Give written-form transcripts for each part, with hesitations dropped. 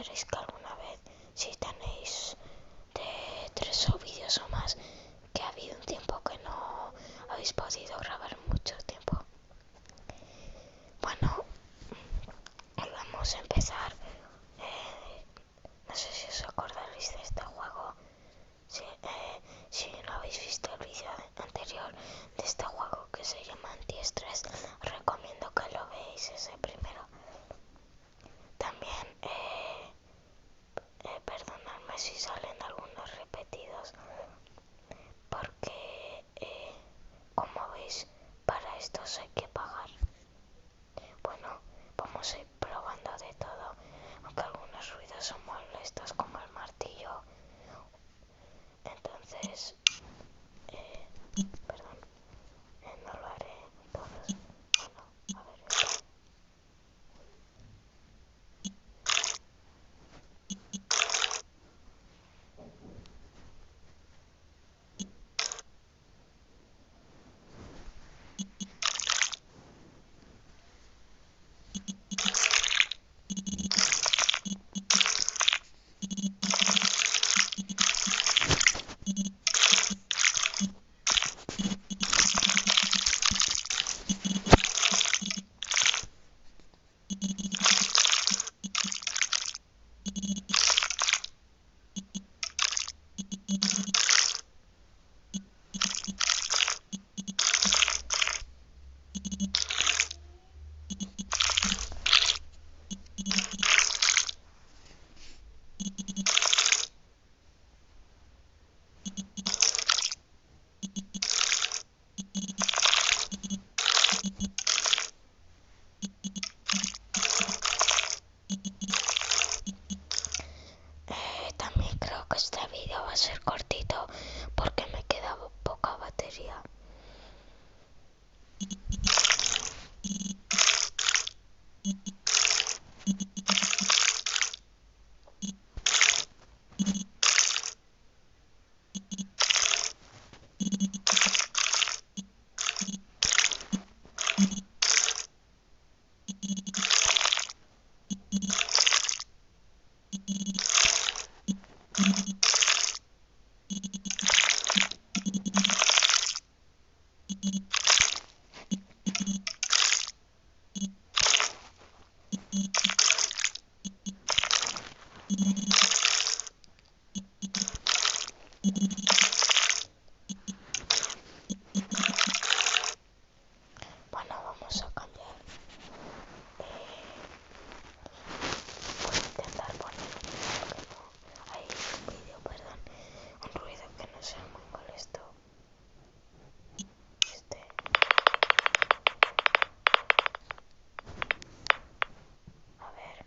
queréis que alguna vez, si tenéis de 3 vídeos o más, que ha habido un tiempo que no habéis podido grabar mucho tiempo. Bueno, vamos a empezar. No sé si os acordaréis de este juego. Si no habéis visto el vídeo anterior de este juego que se llama antiestres, os recomiendo que lo veáis ese primero. También perdonadme si salen algunos repetidos, porque como veis, para estos hay que pagar. Bueno, vamos a ir probando de todo, aunque algunos ruidos son molestos como el martillo. Entonces, perdón, no lo haré todos. Bueno, a ver. También creo que este vídeo va a ser cortito porque me queda poca batería. Bueno, vamos a cambiar. Voy a intentar poner un vídeo, perdón, un ruido que no sea muy molesto. A ver.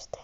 este.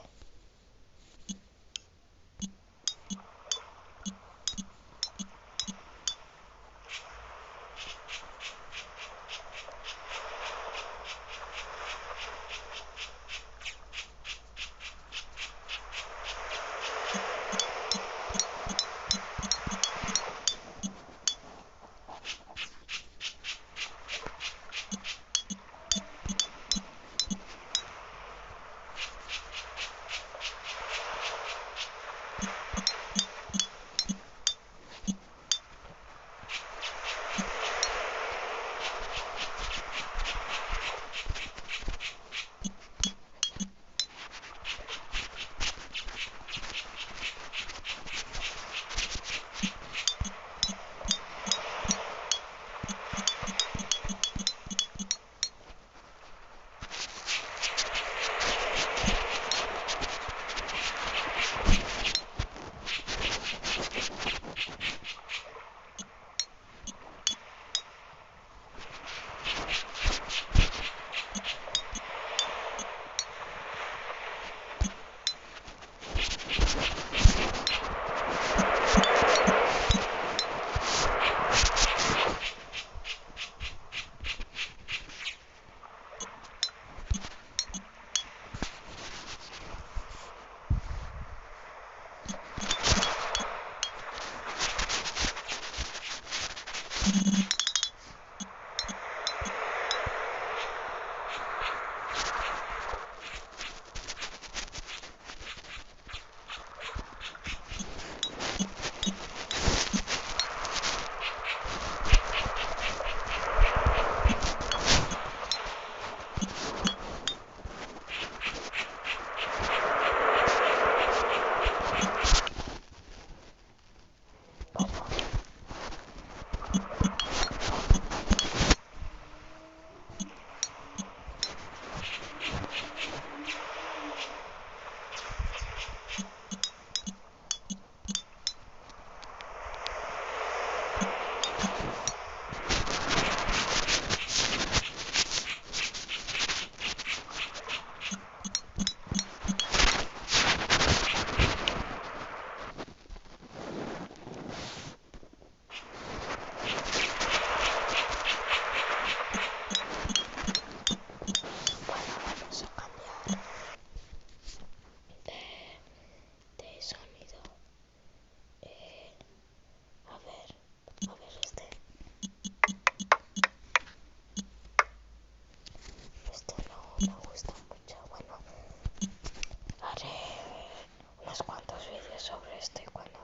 Sobre esto y cuando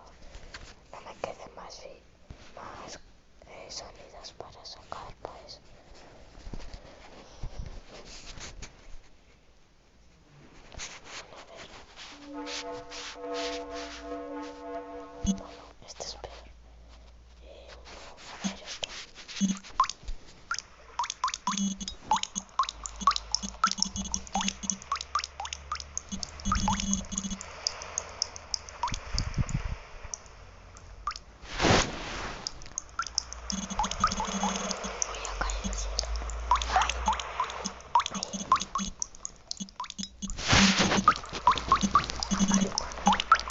no me quede más sonidos para sacar, pues bueno, este es peor. A ver esto. Voy a caer el cielo. Ay, ay.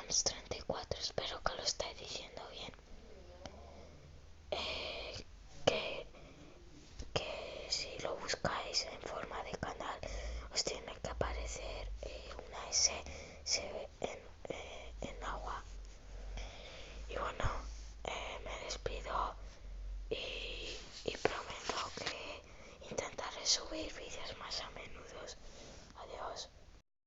34, espero que lo esté diciendo bien. Que, que si lo buscáis en forma de canal os tiene que aparecer una S en agua. Y bueno, me despido y prometo que intentaré subir vídeos más a menudo.